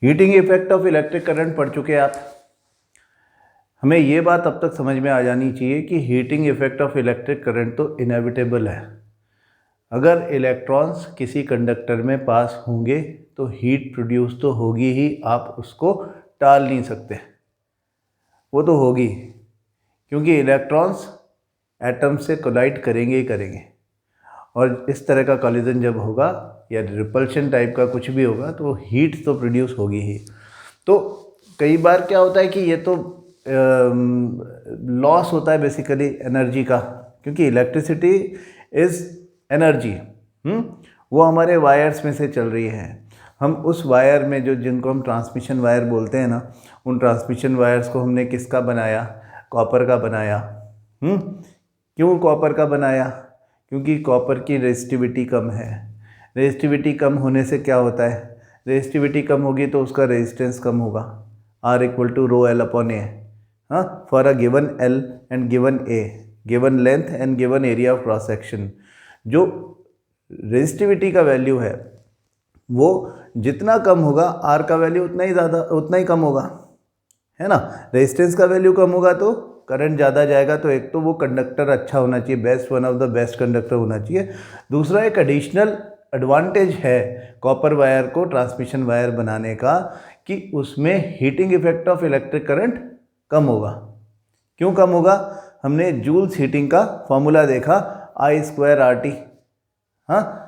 Heating effect of electric current पढ़ चुके हैं आप। हमें ये बात अब तक समझ में आ जानी चाहिए कि heating effect of electric current तो इनएविटेबल है। अगर इलेक्ट्रॉन्स किसी कंडक्टर में पास होंगे तो हीट प्रोड्यूस तो होगी ही, आप उसको टाल नहीं सकते, वो तो होगी, क्योंकि इलेक्ट्रॉन्स एटम से कोलाइड करेंगे ही करेंगे। और इस तरह का कॉलिजन जब होगा या रिपल्शन टाइप का कुछ भी होगा तो हीट तो प्रोड्यूस होगी ही। तो कई बार क्या होता है कि ये तो लॉस होता है बेसिकली एनर्जी का, क्योंकि इलेक्ट्रिसिटी इज़ एनर्जी। वो हमारे वायर्स में से चल रही है। हम उस वायर में जिनको हम ट्रांसमिशन वायर बोलते हैं ना, उन ट्रांसमिशन वायर्स को हमने किसका बनाया? कॉपर का बनाया। क्यों कॉपर का बनाया? क्योंकि कॉपर की रेजिस्टिविटी कम है। रेजिस्टिविटी कम होने से क्या होता है? रेजिस्टिविटी कम होगी तो उसका रेजिस्टेंस कम होगा। R equal to rho L upon A, for a given L and given A, given length and given area of cross section. जो रेजिस्टिविटी का वैल्यू है वो जितना कम होगा, R का वैल्यू उतना ही कम होगा, है ना। रेजिस्टेंस का वैल्यू कम होगा तो करंट ज़्यादा जाएगा। तो एक तो वो कंडक्टर अच्छा होना चाहिए, best, one of the best conductor होना चाहिए। दूसरा एक एडिशनल एडवांटेज है कॉपर वायर को ट्रांसमिशन वायर बनाने का कि उसमें heating effect of electric current कम होगा। क्यों कम होगा? हमने जूल्स हीटिंग का फॉर्मूला देखा, I²RT। हाँ,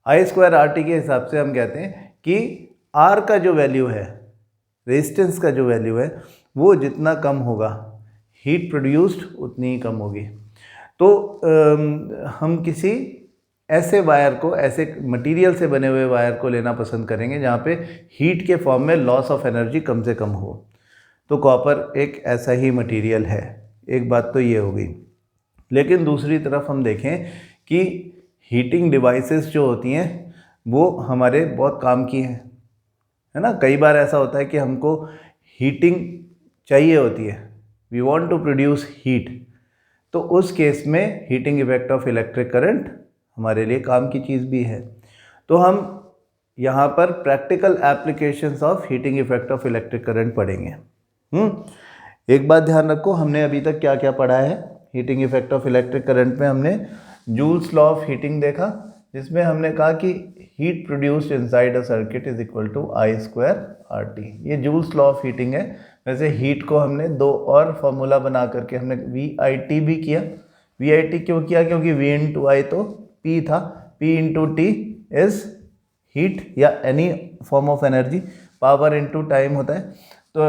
I²RT के हिसाब से हम कहते हैं कि R का जो वैल्यू है, रेजिस्टेंस का जो वैल्यू है, वो जितना कम होगा हीट प्रोड्यूस्ड उतनी ही कम होगी। तो हम किसी ऐसे वायर को, ऐसे मटेरियल से बने हुए वायर को लेना पसंद करेंगे जहाँ पे हीट के फॉर्म में लॉस ऑफ एनर्जी कम से कम हो। तो कॉपर एक ऐसा ही मटेरियल है। एक बात तो ये हो गई। लेकिन दूसरी तरफ हम देखें कि हीटिंग डिवाइसेस जो होती हैं वो हमारे बहुत काम की हैं, है ना। कई बार ऐसा होता है कि हमको हीटिंग चाहिए होती है, we want to produce heat. तो उस केस में heating effect of electric current हमारे लिए काम की चीज़ भी है। तो हम यहाँ पर practical applications of heating effect of electric current पढ़ेंगे। एक बात ध्यान रखो, हमने अभी तक क्या क्या पढ़ा है heating effect of electric current में। हमने जूल्स लॉ ऑफ हीटिंग देखा, जिसमें हमने कहा कि heat produced inside a circuit is equal to I²RT। ये जूल्स लॉ ऑफ हीटिंग है। वैसे हीट को हमने दो और फॉर्मूला बना करके हमने VIT भी किया। VIT क्यों किया? क्योंकि V इंटू I तो P था, P into T is heat या any form of energy, power into time होता है। तो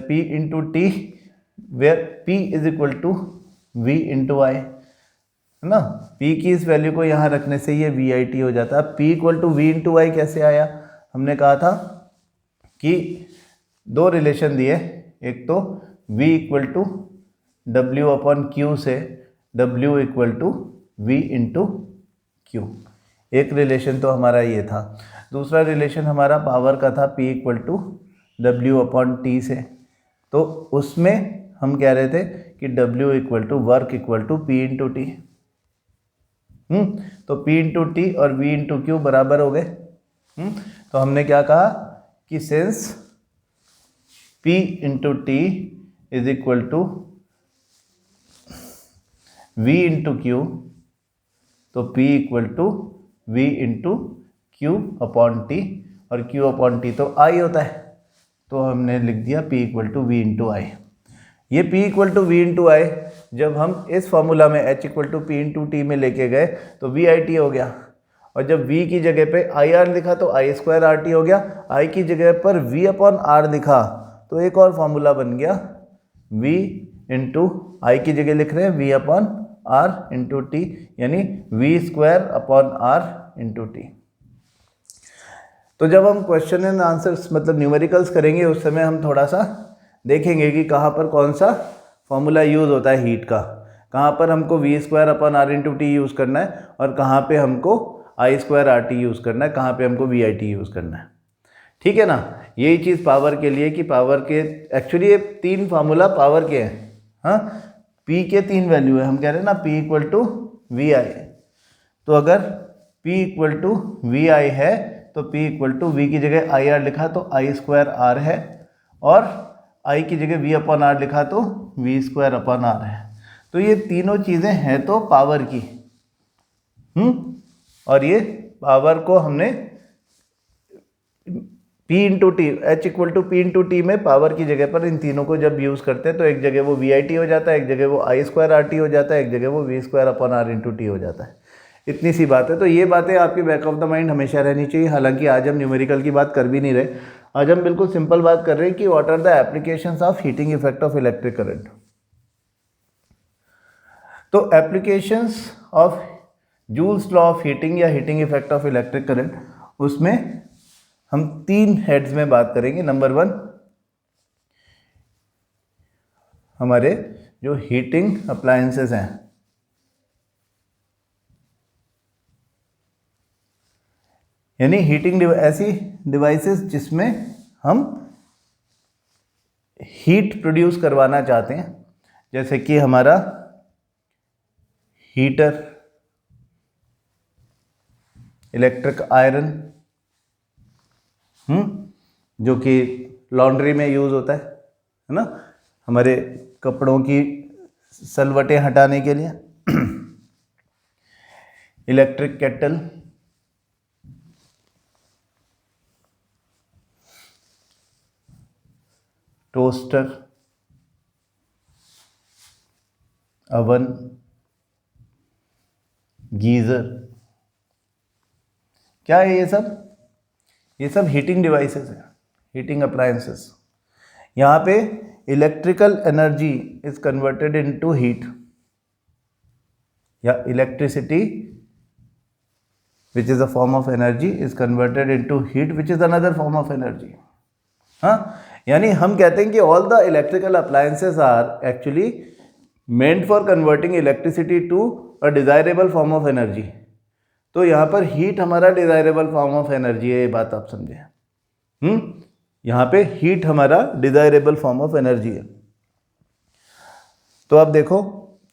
P into T where P is equal to V into I, है ना। P की इस वैल्यू को यहाँ रखने से ये VIT हो जाता है। P equal to V into I कैसे आया? हमने कहा था कि दो रिलेशन दिए, एक तो V equal to W upon Q से W equal to V into Q, एक रिलेशन तो हमारा ये था। दूसरा रिलेशन हमारा पावर का था, P equal to W upon T से। तो उसमें हम कह रहे थे कि W equal to work equal to P into T। तो P इंटू T और V इंटू Q बराबर हो गए। तो हमने क्या कहा कि since P into T is equal to V into Q, तो P equal to V into Q upon T, और Q अपॉन T तो I होता है। तो हमने लिख दिया P equal to V into I। ये P equal to V into I जब हम इस फॉर्मूला में H equal to P into T में लेके गए तो VIT हो गया। और जब V की जगह पे IR लिखा तो I²RT हो गया। I की जगह पर V अपॉन R लिखा तो एक और फॉर्मूला बन गया, V इंटू I की जगह लिख रहे हैं V upon R into T, यानी V² upon R into T। तो जब हम क्वेश्चन एंड आंसर्स मतलब न्यूमेरिकल्स करेंगे उस समय हम थोड़ा सा देखेंगे कि कहाँ पर कौन सा फॉर्मूला यूज़ होता है हीट का, कहाँ पर हमको V² upon R into T use करना है और कहाँ पे हमको I²RT यूज़ करना है, कहाँ पे हमको VIT यूज़ करना है। ठीक है ना। यही चीज़ पावर के लिए कि पावर के एक्चुअली ये तीन फार्मूला पावर के हैं। हाँ, P के तीन वैल्यू है, हम कह रहे हैं ना P इक्वल टू VI। तो अगर P इक्वल टू VI है तो P इक्वल टू V की जगह आई आर लिखा तो आई स्क्वायर आर है, और I की जगह V अपॉन आर लिखा तो V स्क्वायर अपॉन आर है। तो ये तीनों चीज़ें हैं तो पावर की, और ये पावर को हमने P into T, H equal to P into T में पावर की जगह पर इन तीनों को जब यूज़ करते हैं तो एक जगह वो VIT हो जाता है, एक जगह वो आई स्क्वायर आर टी हो जाता है, एक जगह वो V square upon R into T हो जाता है। इतनी सी बात है। तो ये बातें आपके बैक ऑफ द माइंड हमेशा रहनी चाहिए। हालांकि आज हम न्यूमेरिकल की बात कर भी नहीं रहे, आज हम बिल्कुल सिंपल बात कर रहे हैं कि what are the applications of heating effect of electric current. तो applications of Joule's law of heating या heating effect of electric current, उसमें हम 3 हेड्स में बात करेंगे। नंबर 1, हमारे जो हीटिंग अप्लायंसेस हैं, यानी हीटिंग ऐसी डिवाइसेस जिसमें हम हीट प्रोड्यूस करवाना चाहते हैं, जैसे कि हमारा हीटर, इलेक्ट्रिक आयरन, जो कि लॉन्ड्री में यूज़ होता है ना, हमारे कपड़ों की सलवटें हटाने के लिए, electric kettle, toaster, oven, geyser. क्या है ये सब? ये सब हीटिंग डिवाइसेस हैं, हीटिंग अप्लायंसेस। यहाँ पे electrical energy is converted into heat, या electricity which is a form of energy is converted into heat which is another form of energy. हाँ, यानी हम कहते हैं कि all the electrical appliances are actually meant for converting electricity to a desirable form of energy. तो यहाँ पर heat हमारा डिजायरेबल फॉर्म ऑफ एनर्जी है, ये बात आप समझे। यहाँ पे हीट हमारा डिजायरेबल फॉर्म ऑफ एनर्जी है। तो आप देखो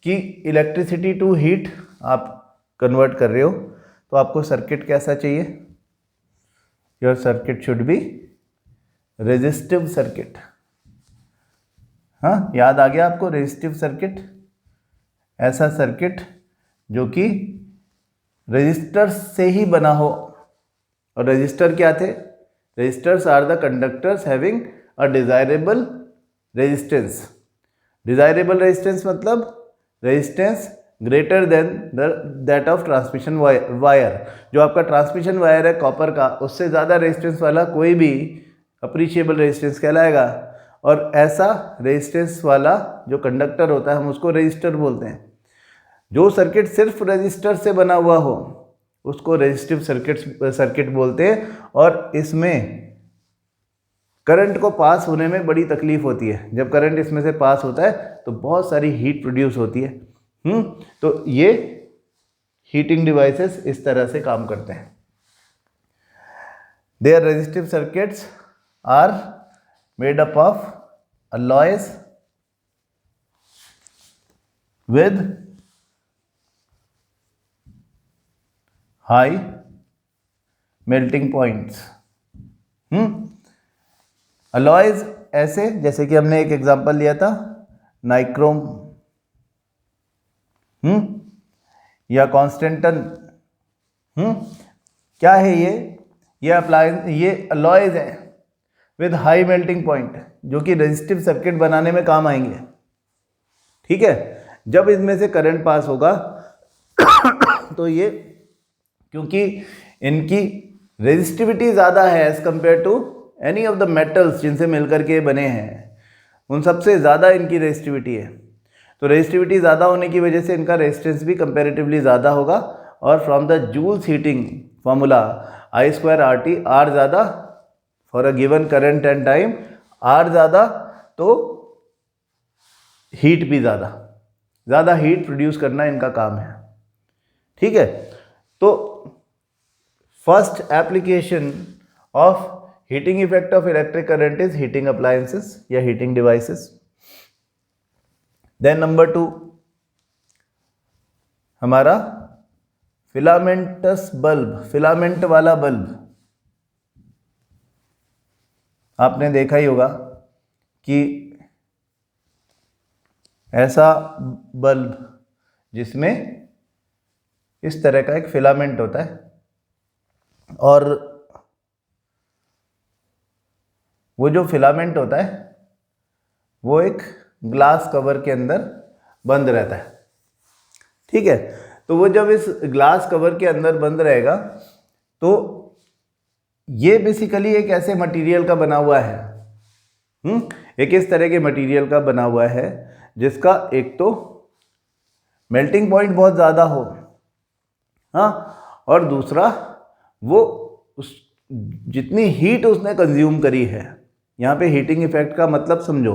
कि इलेक्ट्रिसिटी टू हीट आप कन्वर्ट कर रहे हो, तो आपको सर्किट कैसा चाहिए? Your circuit should be resistive circuit. हाँ, याद आ गया आपको रेजिस्टिव सर्किट? ऐसा सर्किट जो कि रेजिस्टर्स से ही बना हो। और रेजिस्टर क्या थे? Resistors are the conductors having a desirable resistance. Desirable resistance मतलब resistance greater than that of transmission wire. जो आपका ट्रांसमिशन वायर है कॉपर का, उससे ज़्यादा रेजिस्टेंस वाला कोई भी अप्रिशिएबल रेजिस्टेंस कहलाएगा। और ऐसा रेजिस्टेंस वाला जो कंडक्टर होता है हम उसको रेजिस्टर बोलते हैं। जो सर्किट सिर्फ रेजिस्टर से बना हुआ हो उसको रेजिस्टिव सर्किट बोलते हैं। और इसमें करंट को पास होने में बड़ी तकलीफ होती है। जब करंट इसमें से पास होता है तो बहुत सारी हीट प्रोड्यूस होती है। तो ये हीटिंग डिवाइसेस इस तरह से काम करते हैं। Their resistive circuits are made up of alloys with high melting points। Alloys ऐसे, जैसे कि हमने एक एग्जांपल लिया था नाइक्रोम, या कॉन्स्टेंटन। क्या है ये अप्लायंस, ये अलॉयज हैं विद हाई मेल्टिंग पॉइंट, जो कि रेजिस्टिव सर्किट बनाने में काम आएंगे। ठीक है, जब इनमें से करंट पास होगा तो ये, क्योंकि इनकी रेजिस्टिविटी ज़्यादा है as compare to any of the metals जिनसे मिलकर के बने हैं, उन सबसे ज़्यादा इनकी रेजिस्टिविटी है। तो रेजिस्टिविटी ज़्यादा होने की वजह से इनका रेजिस्टेंस भी कंपैरेटिवली ज़्यादा होगा। और from the Joule's heating formula I square R T, R ज़्यादा for a given current and time, R ज़्यादा तो हीट भी ज़्यादा हीट प्रोड्यूस करना इनका काम है। ठीक है, तो first application of heating effect of electric current is heating appliances या हीटिंग डिवाइसेस। देन नंबर 2 हमारा फिलामेंटस बल्ब, फिलामेंट वाला बल्ब। आपने देखा ही होगा कि ऐसा बल्ब जिसमें इस तरह का एक फिलामेंट होता है और वो जो फिलामेंट होता है वो एक ग्लास कवर के अंदर बंद रहता है, ठीक है। तो वो जब इस ग्लास कवर के अंदर बंद रहेगा तो ये बेसिकली एक ऐसे मटेरियल का बना हुआ है, एक इस तरह के मटेरियल का बना हुआ है जिसका एक तो मेल्टिंग पॉइंट बहुत ज़्यादा हो, हाँ, और दूसरा वो उस जितनी हीट उसने कंज्यूम करी है, यहाँ पे हीटिंग इफेक्ट का मतलब समझो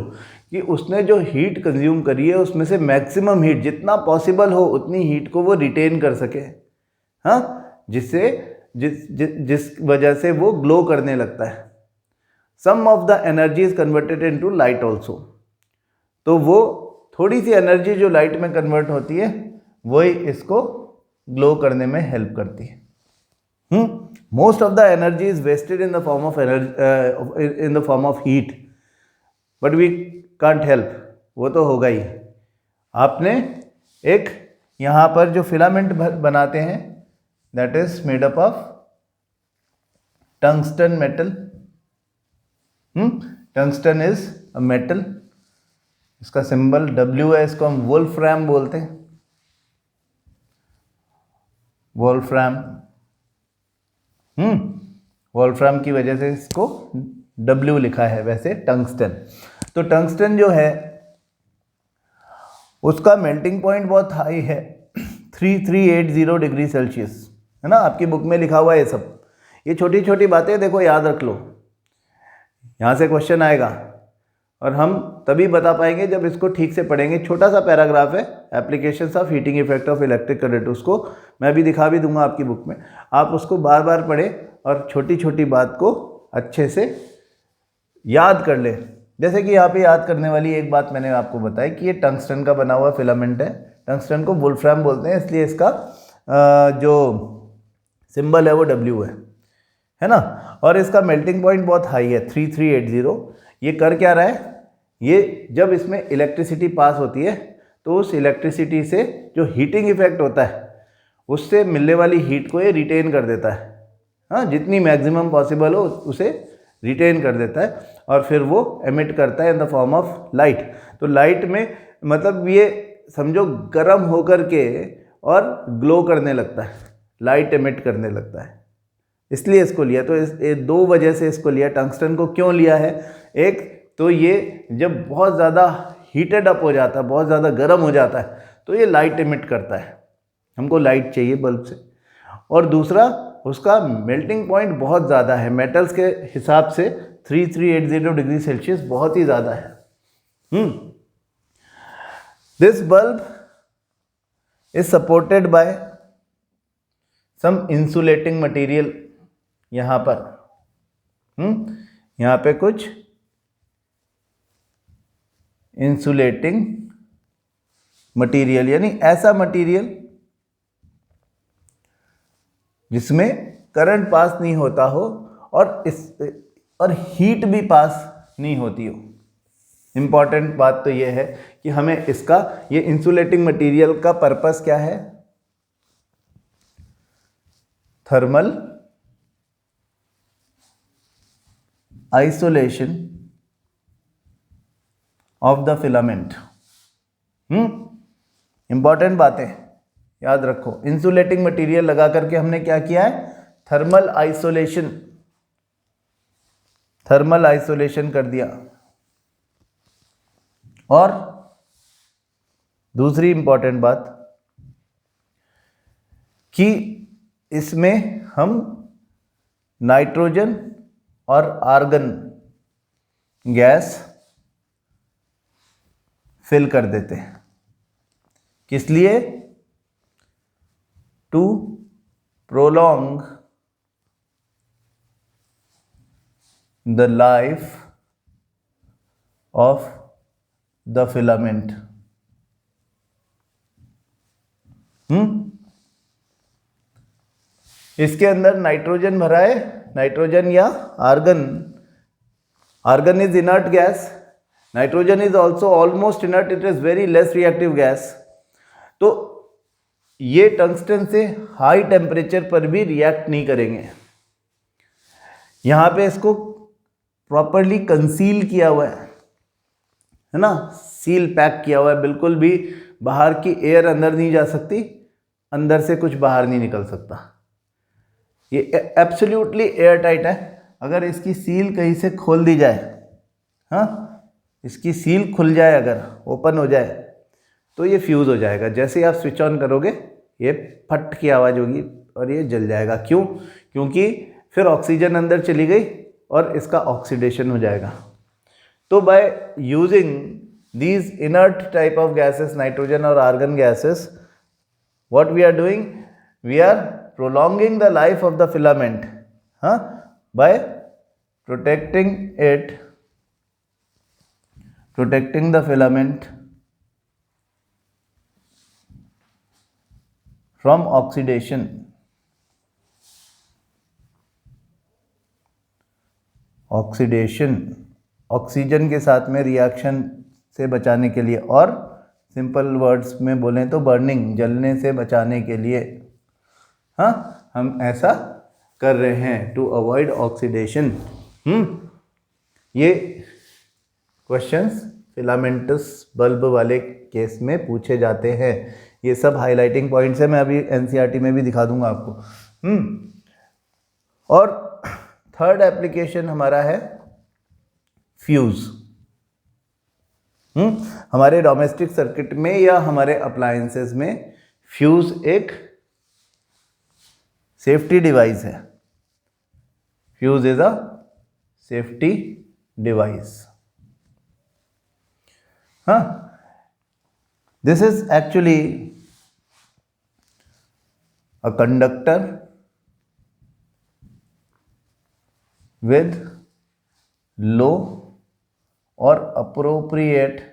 कि उसने जो हीट कंज्यूम करी है उसमें से मैक्सिमम हीट जितना पॉसिबल हो उतनी हीट को वो रिटेन कर सके, हाँ, जिससे जिस वजह से वो ग्लो करने लगता है। Some of the energy is converted into light also, तो वो थोड़ी सी एनर्जी जो लाइट में कन्वर्ट होती है वही इसको ग्लो करने में हेल्प करती है। Most of the energy is wasted in the form of in the form of heat, but we can't help, वो तो होगा ही। आपने एक यहाँ पर जो फिलामेंट बनाते हैं that is made up of tungsten metal. Tungsten is a metal, इसका सिंबल W है, इसको हम वोल्फ्राम बोलते हैं, वोल्फ्राम। वोल्फ्राम की वजह से इसको W लिखा है, वैसे टंगस्टन। तो टंगस्टन जो है उसका मेल्टिंग पॉइंट बहुत हाई है, 3380 डिग्री सेल्सियस, है ना, आपकी बुक में लिखा हुआ है ये सब। ये छोटी छोटी बातें देखो याद रख लो, यहाँ से क्वेश्चन आएगा और हम तभी बता पाएंगे जब इसको ठीक से पढ़ेंगे। छोटा सा पैराग्राफ है, applications of heating effect of electric current, उसको मैं भी दिखा भी दूंगा आपकी बुक में, आप उसको बार बार पढ़ें और छोटी छोटी बात को अच्छे से याद कर लें। जैसे कि यहाँ पे याद करने वाली एक बात मैंने आपको बताई कि ये टंगस्टन का बना हुआ फिलामेंट है, टंगस्टन को वोल्फ्राम बोलते हैं, इसलिए इसका जो सिंबल है वो W है ना, और इसका मेल्टिंग पॉइंट बहुत हाई है 3380। ये कर क्या रहा है, ये जब इसमें इलेक्ट्रिसिटी पास होती है तो उस इलेक्ट्रिसिटी से जो हीटिंग इफेक्ट होता है उससे मिलने वाली हीट को ये रिटेन कर देता है, हाँ, जितनी मैक्सिमम पॉसिबल हो उसे रिटेन कर देता है और फिर वो एमिट करता है इन द फॉर्म ऑफ लाइट। तो लाइट में मतलब ये समझो गर्म होकर के और ग्लो करने लगता है, लाइट एमिट करने लगता है, इसलिए इसको लिया। तो ये दो वजह से इसको लिया। टंगस्टन को क्यों लिया है, एक तो ये जब बहुत ज़्यादा हीटेड अप हो जाता है, बहुत ज़्यादा गर्म हो जाता है तो ये लाइट एमिट करता है, हमको लाइट चाहिए बल्ब से, और दूसरा उसका मेल्टिंग पॉइंट बहुत ज़्यादा है, मेटल्स के हिसाब से 3380 डिग्री सेल्सियस बहुत ही ज़्यादा है। This bulb is supported by some insulating material, यहाँ पर यहाँ पे कुछ इंसुलेटिंग मटेरियल, यानी ऐसा मटेरियल जिसमें करंट पास नहीं होता हो और हीट भी पास नहीं होती हो। इंपॉर्टेंट बात तो यह है कि हमें इसका ये इंसुलेटिंग मटेरियल का पर्पस क्या है, thermal isolation of the filament. Important बातें याद रखो, इंसुलेटिंग मटेरियल लगा करके हमने क्या किया है, थर्मल आइसोलेशन कर दिया। और दूसरी इंपॉर्टेंट बात कि इसमें हम नाइट्रोजन और आर्गन गैस फिल कर देते हैं, किस लिए, to prolong the life of the filament. इसके अंदर नाइट्रोजन भरा है, नाइट्रोजन या argon argon is inert gas, nitrogen is also almost inert, it is very less reactive gas. तो ये टंगस्टन से हाई टेम्परेचर पर भी रिएक्ट नहीं करेंगे। यहाँ पे इसको प्रॉपरली कंसील किया हुआ है ना, सील पैक किया हुआ है, बिल्कुल भी बाहर की एयर अंदर नहीं जा सकती, अंदर से कुछ बाहर नहीं निकल सकता। ये एब्सोल्युटली एयर टाइट है। अगर इसकी सील कहीं से खोल दी जाए, हाँ, इसकी सील खुल जाए, अगर ओपन हो जाए तो ये फ्यूज़ हो जाएगा। जैसे ही आप स्विच ऑन करोगे ये फट की आवाज़ होगी और ये जल जाएगा। क्यों? क्योंकि फिर ऑक्सीजन अंदर चली गई और इसका ऑक्सीडेशन हो जाएगा। तो by using these inert type of gases, nitrogen और argon gases, what we are doing, we are prolonging the life of the filament, by protecting the filament from oxidation, oxygen के साथ में रिएक्शन से बचाने के लिए, और सिंपल वर्ड्स में बोलें तो बर्निंग, जलने से बचाने के लिए, हाँ, हम ऐसा कर रहे हैं टू अवॉइड ऑक्सीडेशन। ये क्वेश्चंस फिलामेंटस बल्ब वाले केस में पूछे जाते हैं। ये सब हाइलाइटिंग पॉइंट्स है, मैं अभी एनसीईआरटी में भी दिखा दूंगा आपको। और थर्ड एप्लीकेशन हमारा है फ्यूज़। हमारे डोमेस्टिक सर्किट में या हमारे अप्लायंसेस में फ्यूज एक सेफ्टी डिवाइस है। Fuse is a safety device. हाँ, this is actually a conductor with low or appropriate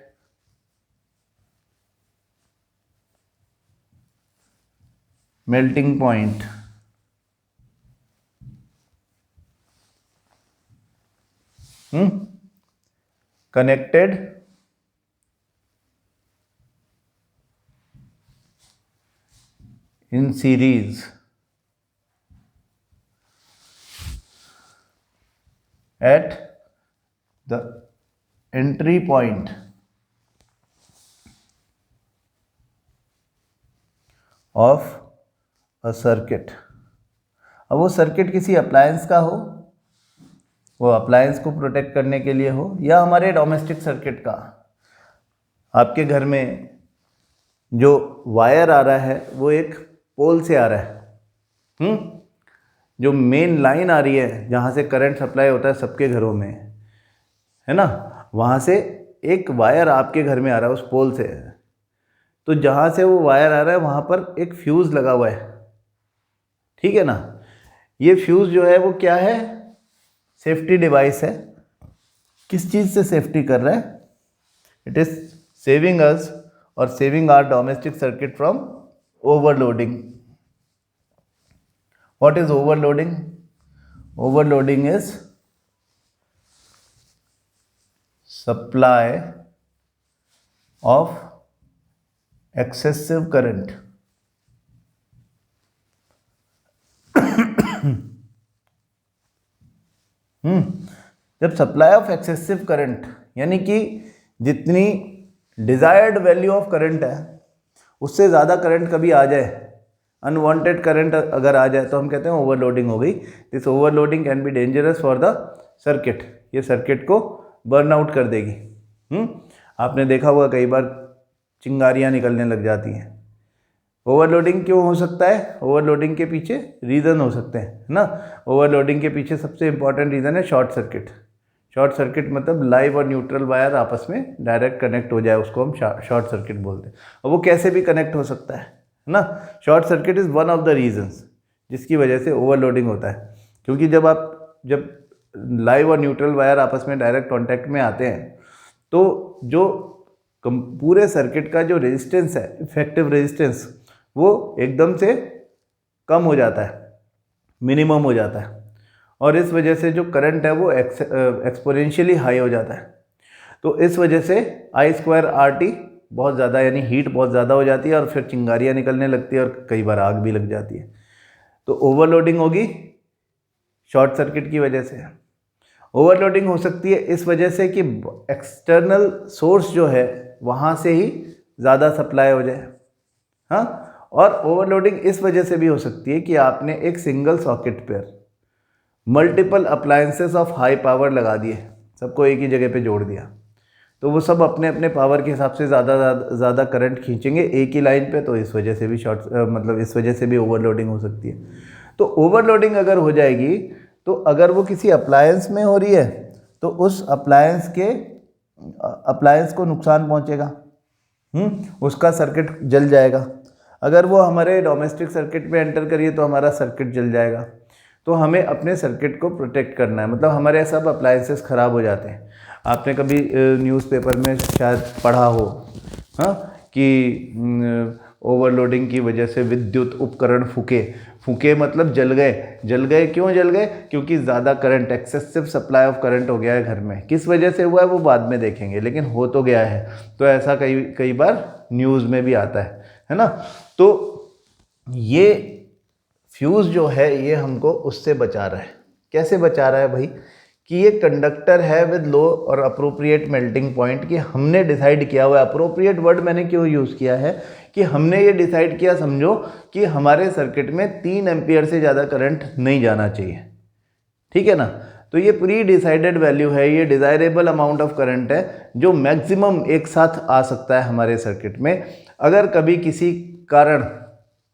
melting point connected in series at the entry point of a circuit। अब वो circuit किसी appliance का हो, वो appliance को protect करने के लिए हो, या हमारे डोमेस्टिक सर्किट का। आपके घर में जो वायर आ रहा है वो एक पोल से आ रहा है, जो मेन लाइन आ रही है जहाँ से करंट सप्लाई होता है सबके घरों में, है ना, वहाँ से एक वायर आपके घर में आ रहा है उस पोल से। तो जहाँ से वो वायर आ रहा है वहाँ पर एक फ्यूज़ लगा हुआ है, ठीक है ना। ये फ्यूज़ जो है वो क्या है? सेफ्टी डिवाइस है। किस चीज़ से सेफ्टी कर रहा है? इट इज़ सेविंग अस और saving our domestic circuit from overloading. What is overloading? Overloading is supply of excessive current। जब सप्लाई ऑफ एक्सेसिव करंट, यानी कि जितनी डिजायर्ड वैल्यू ऑफ करंट है उससे ज़्यादा करंट कभी आ जाए, अनवांटेड करंट अगर आ जाए, तो हम कहते हैं ओवरलोडिंग हो गई। This overloading can be dangerous for the circuit. ये सर्किट को बर्न आउट कर देगी। आपने देखा होगा कई बार चिंगारियाँ निकलने लग जाती हैं। ओवरलोडिंग क्यों हो सकता है? ओवरलोडिंग के पीछे रीज़न हो सकते हैं, है ना। ओवरलोडिंग के पीछे सबसे इंपॉर्टेंट रीज़न है शॉर्ट सर्किट। शॉर्ट सर्किट मतलब लाइव और न्यूट्रल वायर आपस में डायरेक्ट कनेक्ट हो जाए, उसको हम शॉर्ट सर्किट बोलते हैं। और वो कैसे भी कनेक्ट हो सकता है ना। Short circuit is one of the reasons जिसकी वजह से ओवरलोडिंग होता है। क्योंकि जब लाइव और न्यूट्रल वायर आपस में डायरेक्ट कांटेक्ट में आते हैं तो जो पूरे सर्किट का जो रेजिस्टेंस है, इफेक्टिव रेजिस्टेंस, वो एकदम से कम हो जाता है, मिनिमम हो जाता है। और इस वजह से जो करंट है वो एक्सपोनेंशियली हाई हो जाता है। तो इस वजह से I²RT बहुत ज़्यादा, यानी हीट बहुत ज़्यादा हो जाती है और फिर चिंगारियाँ निकलने लगती है और कई बार आग भी लग जाती है। तो ओवरलोडिंग होगी शॉर्ट सर्किट की वजह से। ओवरलोडिंग हो सकती है इस वजह से कि एक्सटर्नल सोर्स जो है वहाँ से ही ज़्यादा सप्लाई हो जाए। हाँ, और ओवरलोडिंग इस वजह से भी हो सकती है कि आपने एक सिंगल सॉकेट पर multiple appliances of high power लगा दिए, सबको एक ही जगह पे जोड़ दिया, तो वो सब अपने अपने पावर के हिसाब से ज़्यादा करंट खींचेंगे एक ही लाइन पे, तो इस वजह से भी इस वजह से भी ओवरलोडिंग हो सकती है। तो ओवरलोडिंग अगर हो जाएगी तो अगर वो किसी अप्लायंस में हो रही है तो उस अप्लायंस को नुकसान पहुंचेगा, उसका सर्किट जल जाएगा। अगर वो हमारे डोमेस्टिक सर्किट में एंटर करिए तो हमारा सर्किट जल जाएगा। तो हमें अपने सर्किट को प्रोटेक्ट करना है, मतलब हमारे सब अप्लायंसेस ख़राब हो जाते हैं। आपने कभी न्यूज़पेपर में शायद पढ़ा हो, हाँ, कि ओवरलोडिंग की वजह से विद्युत उपकरण फूके मतलब जल गए। क्यों जल गए? क्योंकि ज़्यादा current, excessive supply of current हो गया है घर में। किस वजह से हुआ है वो बाद में देखेंगे, लेकिन हो तो गया है। तो ऐसा कई बार न्यूज़ में भी आता है ना। तो ये फ्यूज़ जो है ये हमको उससे बचा रहा है। कैसे बचा रहा है भाई? कि ये कंडक्टर है विद लो और अप्रोप्रिएट मेल्टिंग पॉइंट, कि हमने डिसाइड किया हुआ है। अप्रोप्रिएट वर्ड मैंने क्यों यूज़ किया है कि हमने ये डिसाइड किया, समझो कि हमारे सर्किट में 3 एम्पियर से ज़्यादा करंट नहीं जाना चाहिए, ठीक है ना। तो ये प्री डिसाइडेड वैल्यू है, ये डिज़ायरेबल अमाउंट ऑफ करंट है जो मैक्सिमम एक साथ आ सकता है हमारे सर्किट में। अगर कभी किसी कारण,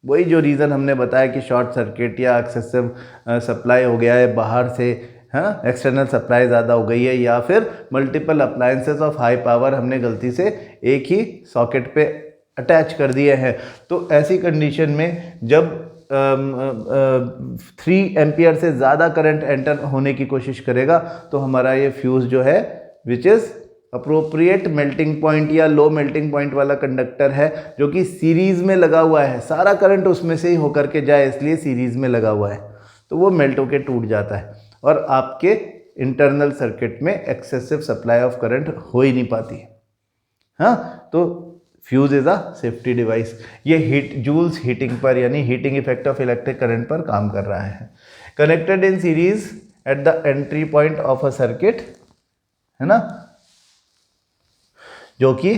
वही जो रीज़न हमने बताया कि शॉर्ट सर्किट या एक्सेसिव सप्लाई हो गया है बाहर से, हाँ, एक्सटर्नल सप्लाई ज़्यादा हो गई है, या फिर multiple appliances of high power हमने गलती से एक ही सॉकेट पे अटैच कर दिए हैं, तो ऐसी कंडीशन में जब 3 एम्पियर से ज़्यादा करंट एंटर होने की कोशिश करेगा तो हमारा ये फ्यूज़ जो है which is appropriate melting point या लो मेल्टिंग पॉइंट वाला कंडक्टर है, जो कि सीरीज़ में लगा हुआ है, सारा करंट उसमें से ही होकर के जाए इसलिए सीरीज़ में लगा हुआ है, तो वो मेल्ट होकर टूट जाता है और आपके इंटरनल सर्किट में एक्सेसिव सप्लाई ऑफ करंट हो ही नहीं पाती। हाँ, तो fuse is a safety device. ये जूल्स हीटिंग पर, यानी heating effect of electric current पर काम कर रहा है। Connected in series at the entry point of a circuit, है ना, जो कि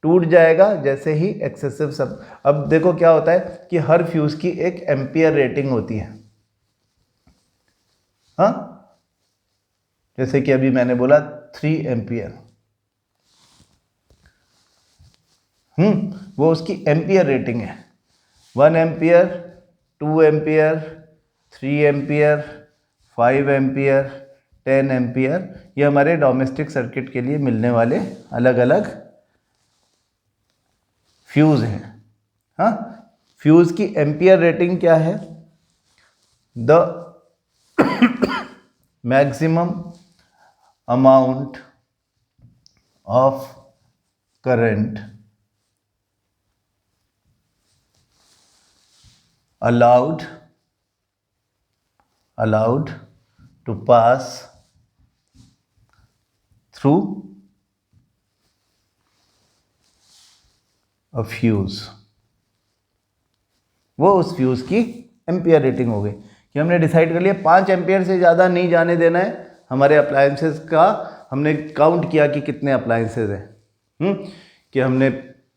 टूट जाएगा जैसे ही एक्सेसिव अब देखो क्या होता है कि हर फ्यूज की एक एम्पियर रेटिंग होती है। हाँ, जैसे कि अभी मैंने बोला 3 एम्पियर, वो उसकी एम्पियर रेटिंग है। 1 ampere, 2 ampere, 3 ampere, 5 ampere, 10 ampere, ये हमारे डोमेस्टिक सर्किट के लिए मिलने वाले अलग अलग फ्यूज हैं। हाँ, फ्यूज की एम्पियर रेटिंग क्या है? The maximum amount of current allowed to pass through a fuse। वो उस फ्यूज की एम्पियर रेटिंग हो गई कि हमने डिसाइड कर लिया 5 एम्पियर से ज़्यादा नहीं जाने देना है हमारे अप्लायंसेस का। हमने काउंट किया कि कितने अप्लायंसेस हैं, कि हमने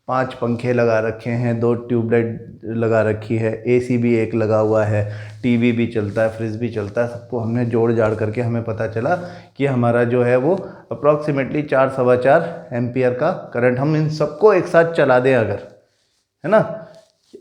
5 पंखे लगा रखे हैं, 2 ट्यूबलाइट लगा रखी है, एसी भी एक लगा हुआ है, टीवी भी चलता है, फ्रिज भी चलता है, सबको हमने जोड़ जाड़ करके हमें पता चला कि हमारा जो है वो अप्रॉक्सीमेटली 4-4.25 एम्पियर का करंट, हम इन सबको एक साथ चला दें अगर, है ना।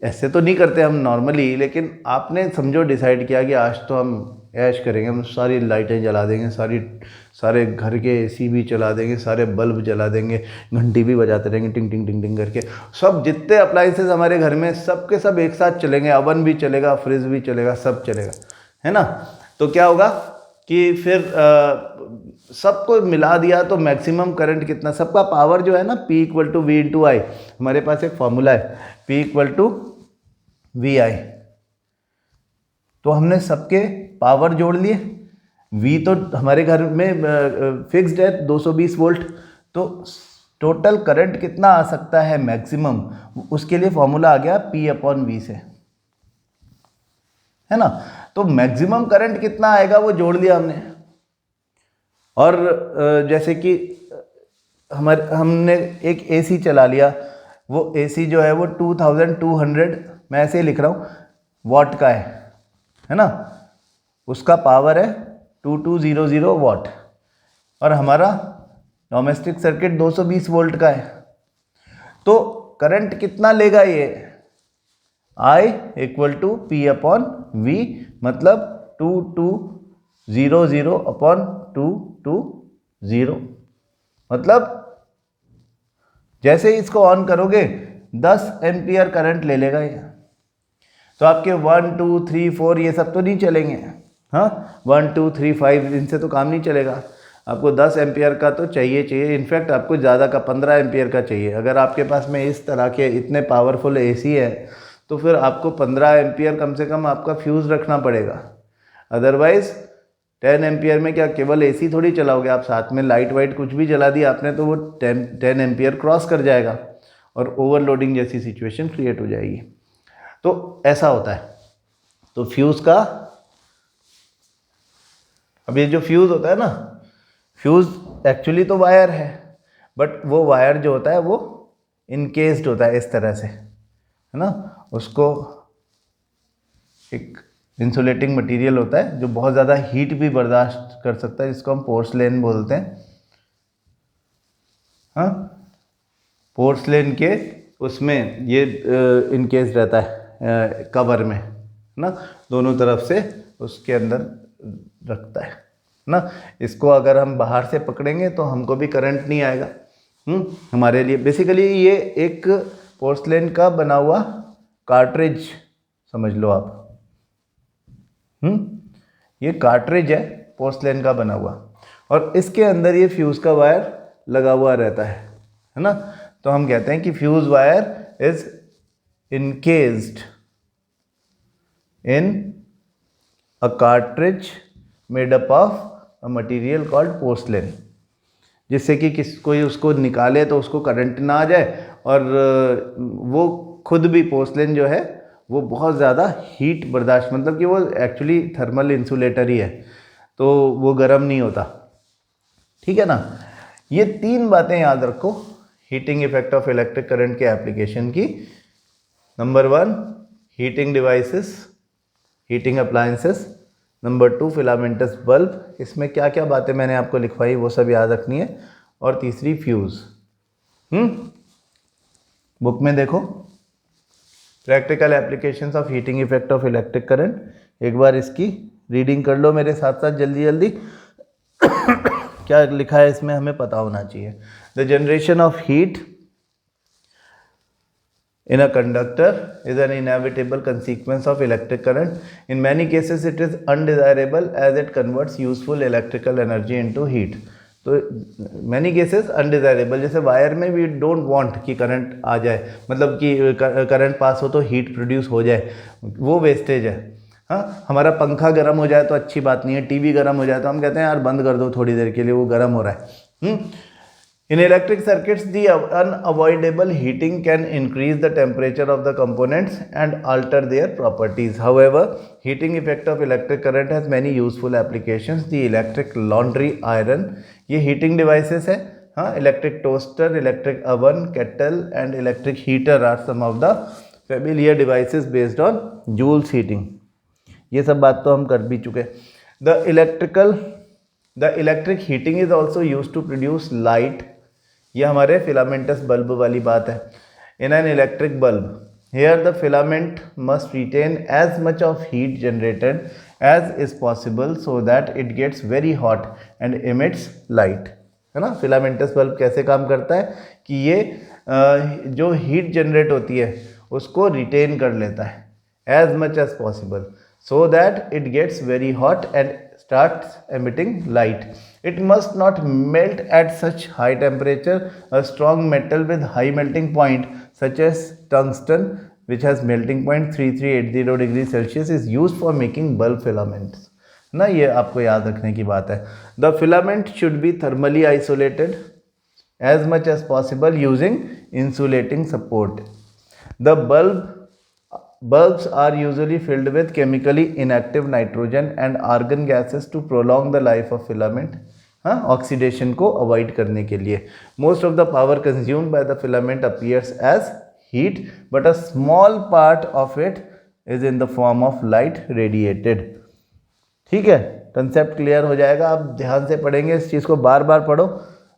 ऐसे तो नहीं करते हम नॉर्मली, लेकिन आपने समझो डिसाइड किया कि आज तो हम ऐश करेंगे, हम सारी लाइटें जला देंगे, सारे घर के एसी भी चला देंगे, सारे बल्ब जला देंगे, घंटी भी बजाते रहेंगे टिंग टिंग टिंग टिंग करके, सब जितने अप्लायंसेस हमारे घर में सब के सब एक साथ चलेंगे, अवन भी चलेगा, फ्रिज भी चलेगा, सब चलेगा, है ना। तो क्या होगा कि फिर सबको मिला दिया तो मैक्सिमम करंट कितना, सबका पावर जो है ना, P = V × I, हमारे पास एक फॉर्मूला है P = VI। तो हमने सबके पावर जोड़ लिए, V तो हमारे घर में फिक्स्ड है 220 वोल्ट, तो टोटल करंट कितना आ सकता है मैक्सिमम, उसके लिए फॉर्मूला आ गया P/V से, है ना। तो मैक्सिमम करंट कितना आएगा वो जोड़ लिया हमने। और जैसे कि हमने एक AC चला लिया, वो AC जो है वो 2200, मैं ऐसे ही लिख रहा हूँ, वाट का है ना, उसका पावर है 2200 वाट, और हमारा डोमेस्टिक सर्किट 220 वोल्ट का है। तो करंट कितना लेगा ये, I = P/V, मतलब 2200/220, मतलब जैसे ही इसको ऑन करोगे 10 एम्पियर करंट ले लेगा ये। तो आपके 1 2 3 4 ये सब तो नहीं चलेंगे, हाँ 1 2 3 5 इनसे तो काम नहीं चलेगा, आपको 10 एम्पियर का तो चाहिए। इनफैक्ट आपको ज़्यादा का 15 एम्पियर का चाहिए। अगर आपके पास में इस तरह के इतने पावरफुल AC है तो फिर आपको 15 एम्पियर कम से कम आपका फ्यूज़ रखना पड़ेगा। अदरवाइज़ 10 एम्पियर में क्या केवल AC थोड़ी चलाओगे आप, साथ में लाइट वाइट कुछ भी जला दिया आपने तो वो 10 एम्पियर क्रॉस कर जाएगा और ओवरलोडिंग जैसी सिचुएशन क्रिएट हो जाएगी। तो ऐसा होता है। तो फ्यूज़ का, अब ये जो फ्यूज़ होता है ना, फ्यूज़ एक्चुअली तो वायर है, बट वो वायर जो होता है वो इनकेस्ड होता है इस तरह से, है ना। उसको एक इंसुलेटिंग मटेरियल होता है जो बहुत ज़्यादा हीट भी बर्दाश्त कर सकता है, जिसको हम पोर्सलेन बोलते हैं, हाँ। पोर्सलेन के उसमें ये इनकेस्ड रहता है कवर में, ना, दोनों तरफ से उसके अंदर रखता है ना। इसको अगर हम बाहर से पकड़ेंगे तो हमको भी करंट नहीं आएगा। हमारे लिए बेसिकली ये एक पोर्सलेन का बना हुआ कार्ट्रिज समझ लो आप। ये कार्ट्रिज है पोर्सलेन का बना हुआ, और इसके अंदर ये फ्यूज़ का वायर लगा हुआ रहता है ना। तो हम कहते हैं कि fuse wire is encased in a cartridge made up of a material called porcelain, जिससे कि कोई उसको निकाले तो उसको करंट ना आ जाए, और वो खुद भी पोर्सलेन जो है वो बहुत ज़्यादा हीट बर्दाश्त, मतलब कि वो एक्चुअली थर्मल इंसुलेटर ही है, तो वो गर्म नहीं होता, ठीक है ना। ये 3 बातें याद रखो heating effect of electric current के एप्लीकेशन की। Number 1 heating devices, heating appliances. Number 2 filamentous bulb, इसमें क्या क्या बातें मैंने आपको लिखवाई वो सब याद रखनी है। और तीसरी फ्यूज़। बुक में देखो practical applications of heating effect of electric current, एक बार इसकी रीडिंग कर लो मेरे साथ साथ जल्दी जल्दी। क्या लिखा है इसमें हमें पता होना चाहिए। The generation of heat in a conductor is an inevitable consequence of electric current. In many cases it is undesirable as it converts useful electrical energy into heat. तो many cases undesirable, जैसे wire में we don't want कि current आ जाए, मतलब कि current pass हो तो heat produce हो जाए, वो वेस्टेज है। हाँ, हमारा पंखा गर्म हो जाए तो अच्छी बात नहीं है, टीवी गर्म हो जाए तो हम कहते हैं यार बंद कर दो थोड़ी देर के लिए, वो गर्म हो रहा है। In electric circuits, the unavoidable heating can increase the temperature of the components and alter their properties. However, heating effect of electric current has many useful applications. The electric laundry iron, ये heating devices है, हाँ, electric toaster, electric oven, kettle and electric heater are some of the familiar devices based on Joule's heating. ये सब बात तो हम कर भी चुके। The electric heating is also used to produce light. ये हमारे फिलामेंटस बल्ब वाली बात है। In an electric bulb, here the filament must retain as much of heat generated as is possible so that it gets very hot and emits light, है ना। Filamentous bulb कैसे काम करता है कि ये जो हीट जनरेट होती है उसको रिटेन कर लेता है as much as possible so that it gets very hot and starts emitting light. It must not melt at such high temperature. A strong metal with high melting point such as tungsten, which has melting point 3380 degrees Celsius, is used for making bulb filaments. ना, ये आपको याद रखने की बात है। The filament should be thermally isolated as much as possible using insulating support. The bulbs are usually filled with chemically inactive nitrogen and argon gases to prolong the life of filament, हाँ, oxidation को avoid करने के लिए। Most of the power consumed by the filament appears as heat but a small part of it is in the form of light radiated. ठीक है, concept clear हो जाएगा। आप ध्यान से पढ़ेंगे, इस चीज़ को बार बार पढ़ो,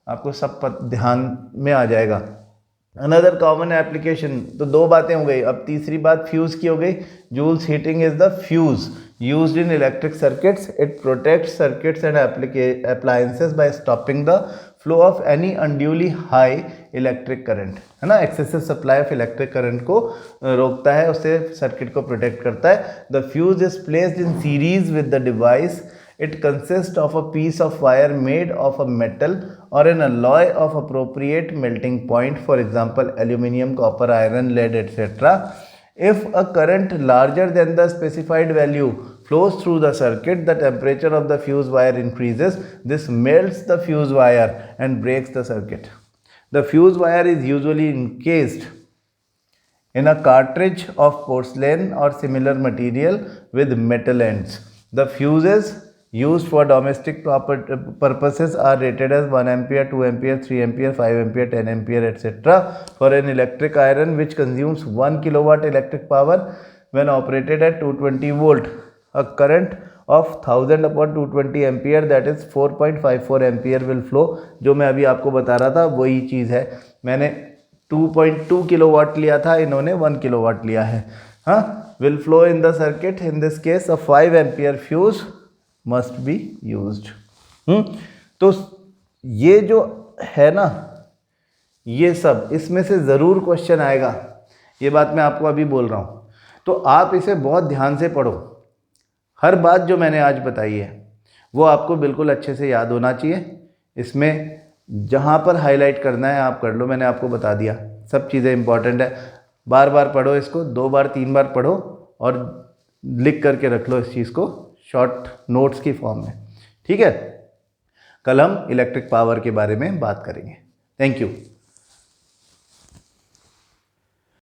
आपको सब ध्यान में आ जाएगा। अनदर कॉमन एप्लीकेशन, तो दो बातें हो गई, अब तीसरी बात फ्यूज़ की हो गई। Joule's heating is the fuse used in electric circuits. It protects circuits and appliances by stopping the flow of any unduly high electric current, है ना। excessive supply of electric current को रोकता है, उससे सर्किट को प्रोटेक्ट करता है। The fuse is placed in series with the device. It consists of a piece of wire made of a metal or an alloy of appropriate melting point, for example aluminium, copper, iron, lead, etc. If a current larger than the specified value flows through the circuit, the temperature of the fuse wire increases. This melts the fuse wire and breaks the circuit. The fuse wire is usually encased in a cartridge of porcelain or similar material with metal ends. The fuses used for domestic purposes are rated as 1 ampere, 2 ampere, 3 ampere, 5 ampere, 10 ampere, etc. For an electric iron which consumes 1 kilowatt electric power when operated at 220 volt, a current of 1000 upon 220 ampere, that is 4.54 ampere will flow। जो मैं अभी आपको बता रहा था वही चीज़ है, मैंने 2.2 किलोवाट लिया था, इन्होंने 1 किलोवाट लिया है, हाँ। will flow in the circuit. In this case a 5 ampere fuse must be used। तो ये जो है ना, ये सब इसमें से ज़रूर क्वेश्चन आएगा, ये बात मैं आपको अभी बोल रहा हूँ। तो आप इसे बहुत ध्यान से पढ़ो, हर बात जो मैंने आज बताई है वो आपको बिल्कुल अच्छे से याद होना चाहिए। इसमें जहाँ पर हाईलाइट करना है आप कर लो, मैंने आपको बता दिया, सब चीज़ें इंपॉर्टेंट है। बार बार पढ़ो इसको, 2 बार 3 बार पढ़ो और लिख करके रख लो इस चीज़ को शॉर्ट नोट्स की फॉर्म में, ठीक है। कल हम इलेक्ट्रिक पावर के बारे में बात करेंगे। Thank you.